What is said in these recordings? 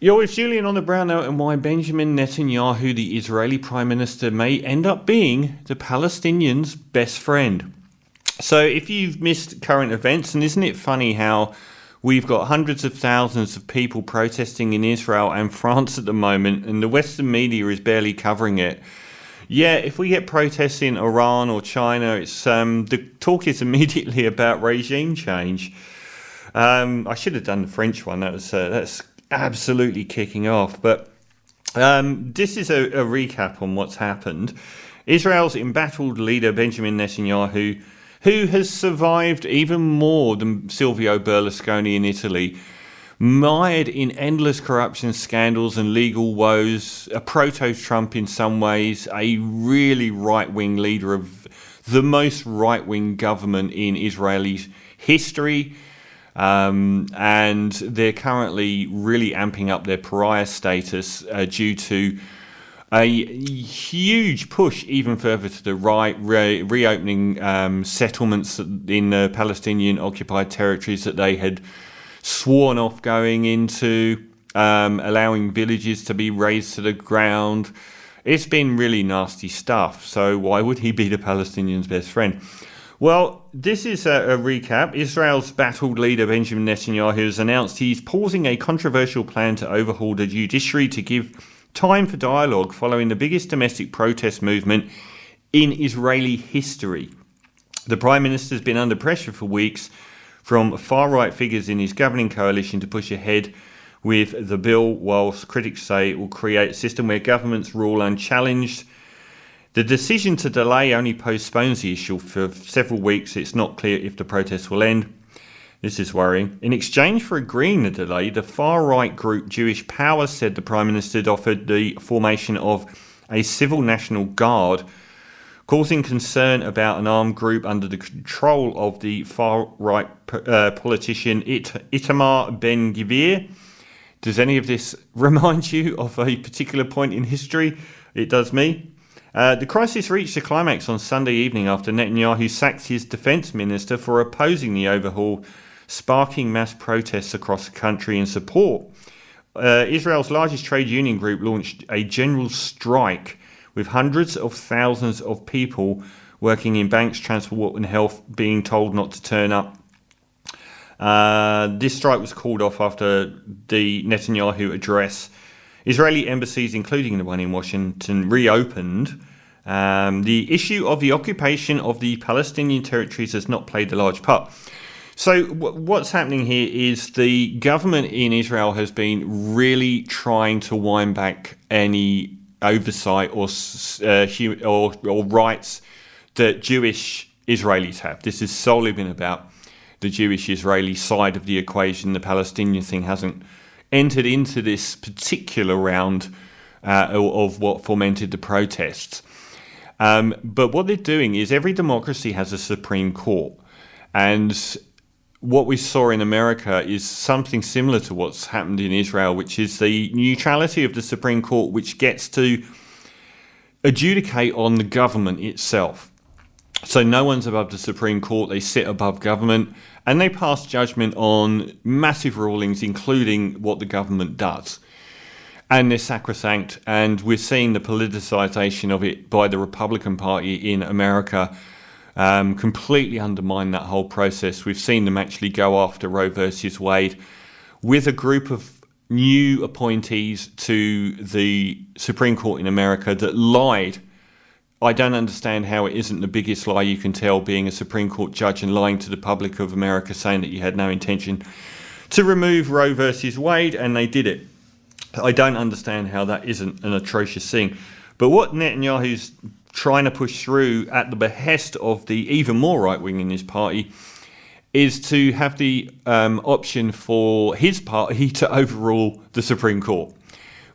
You're with Julian on the Brown Note and why Benjamin Netanyahu, the Israeli Prime Minister, may end up being the Palestinians' best friend. So if you've missed current events, and isn't it funny how we've got hundreds of thousands of people protesting in Israel and France at the moment, and the Western media is barely covering it. Yeah, if we get protests in Iran or China, it's the talk is immediately about regime change. I should have done the French one. That's absolutely kicking off. But this is a recap on what's happened. Israel's embattled leader Benjamin Netanyahu, who has survived even more than Silvio Berlusconi in Italy, mired in endless corruption scandals and legal woes, a proto-Trump in some ways, a really right-wing leader of the most right-wing government in Israeli history. And they're currently really amping up their pariah status due to a huge push even further to the right, reopening settlements in the Palestinian occupied territories that they had sworn off going into, allowing villages to be razed to the ground. It's been really nasty stuff. So why would he be the Palestinians' best friend? Well, this is a recap. Israel's battled leader Benjamin Netanyahu has announced he's pausing a controversial plan to overhaul the judiciary to give time for dialogue following the biggest domestic protest movement in Israeli history. The Prime Minister has been under pressure for weeks from far-right figures in his governing coalition to push ahead with the bill, whilst critics say it will create a system where governments rule unchallenged. The decision to delay only postpones the issue for several weeks. It's not clear if the protests will end. This is worrying. In exchange for agreeing the delay, the far-right group Jewish Power said the Prime Minister had offered the formation of a civil National Guard, causing concern about an armed group under the control of the far-right politician Itamar Ben-Gvir. Does any of this remind you of a particular point in history? It does me. The crisis reached a climax on Sunday evening after Netanyahu sacked his defence minister for opposing the overhaul, sparking mass protests across the country in support. Israel's largest trade union group launched a general strike with hundreds of thousands of people working in banks, transport and health being told not to turn up. This strike was called off after the Netanyahu address. Israeli embassies, including the one in Washington, reopened. The issue of the occupation of the Palestinian territories has not played a large part. So what's happening here is the government in Israel has been really trying to wind back any oversight or rights that Jewish Israelis have. This has solely been about the Jewish Israeli side of the equation. The Palestinian thing hasn't entered into this particular round of what fomented the protests. But what they're doing is every democracy has a Supreme Court. And what we saw in America is something similar to what's happened in Israel, which is the neutrality of the Supreme Court, which gets to adjudicate on the government itself. So no one's above the Supreme Court. They sit above government. And they pass judgment on massive rulings, including what the government does. And they're sacrosanct. And we're seeing the politicization of it by the Republican Party in America completely undermine that whole process. We've seen them actually go after Roe versus Wade with a group of new appointees to the Supreme Court in America that lied. I don't understand how it isn't the biggest lie you can tell, being a Supreme Court judge and lying to the public of America, saying that you had no intention to remove Roe versus Wade, and they did it. I don't understand how that isn't an atrocious thing. But what Netanyahu's trying to push through at the behest of the even more right-wing in his party is to have the option for his party to overrule the Supreme Court,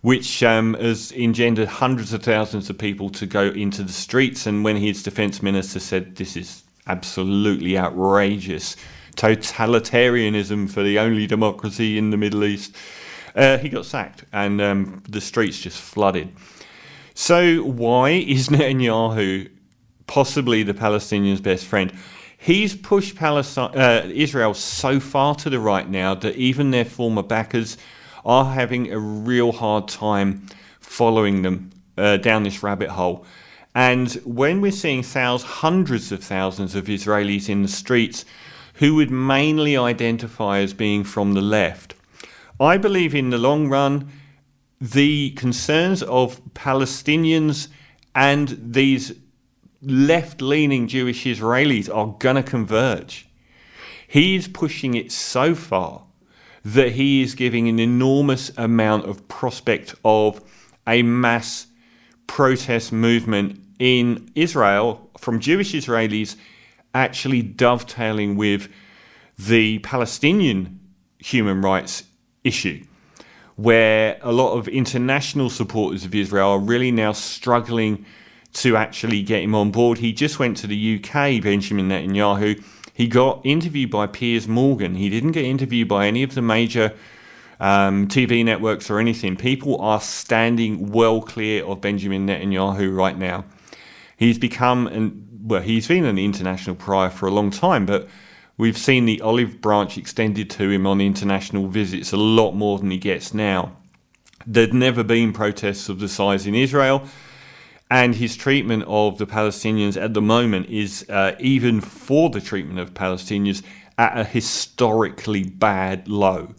which has engendered hundreds of thousands of people to go into the streets. And when his defence minister said this is absolutely outrageous, totalitarianism for the only democracy in the Middle East, he got sacked and the streets just flooded. So why is Netanyahu possibly the Palestinians' best friend? He's pushed Israel so far to the right now that even their former backers are having a real hard time following them down this rabbit hole. And when we're seeing hundreds of thousands of Israelis in the streets who would mainly identify as being from the left, I believe in the long run, the concerns of Palestinians and these left-leaning Jewish Israelis are going to converge. He is pushing it so far that he is giving an enormous amount of prospect of a mass protest movement in Israel from Jewish Israelis actually dovetailing with the Palestinian human rights issue, where a lot of international supporters of Israel are really now struggling to actually get him on board. He just went to the UK, Benjamin Netanyahu. He got interviewed by Piers Morgan. He didn't get interviewed by any of the major TV networks or anything. People are standing well clear of Benjamin Netanyahu right now. He's become, he's been an international pariah for a long time, but we've seen the olive branch extended to him on international visits a lot more than he gets now. There'd never been protests of the size in Israel, and his treatment of the Palestinians at the moment is, even for the treatment of Palestinians, at a historically bad low.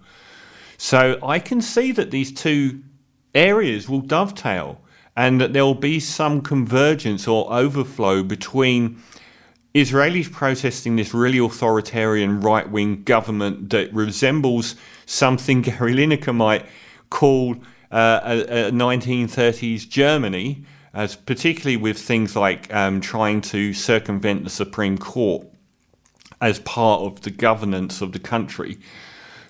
So I can see that these two areas will dovetail and that there will be some convergence or overflow between Israelis protesting this really authoritarian right-wing government that resembles something Gary Lineker might call a 1930s Germany, as particularly with things like trying to circumvent the Supreme Court as part of the governance of the country,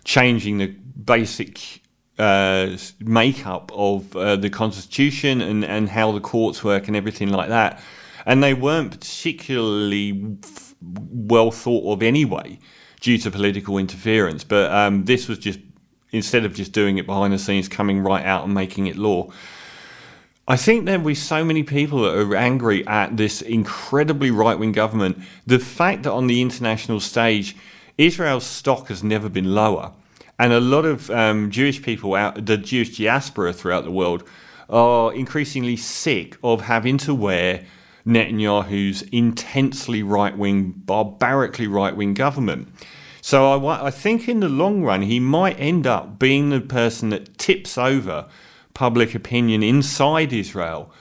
changing the basic makeup of the constitution and how the courts work and everything like that. And they weren't particularly well thought of anyway due to political interference. But this was just, instead of just doing it behind the scenes, coming right out and making it law. I think there will be so many people that are angry at this incredibly right-wing government. The fact that on the international stage, Israel's stock has never been lower. And a lot of Jewish people, the Jewish diaspora throughout the world, are increasingly sick of having to wear Netanyahu's intensely right-wing, barbarically right-wing government. So I think in the long run, he might end up being the person that tips over public opinion inside Israel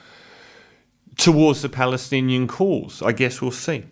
towards the Palestinian cause. I guess we'll see.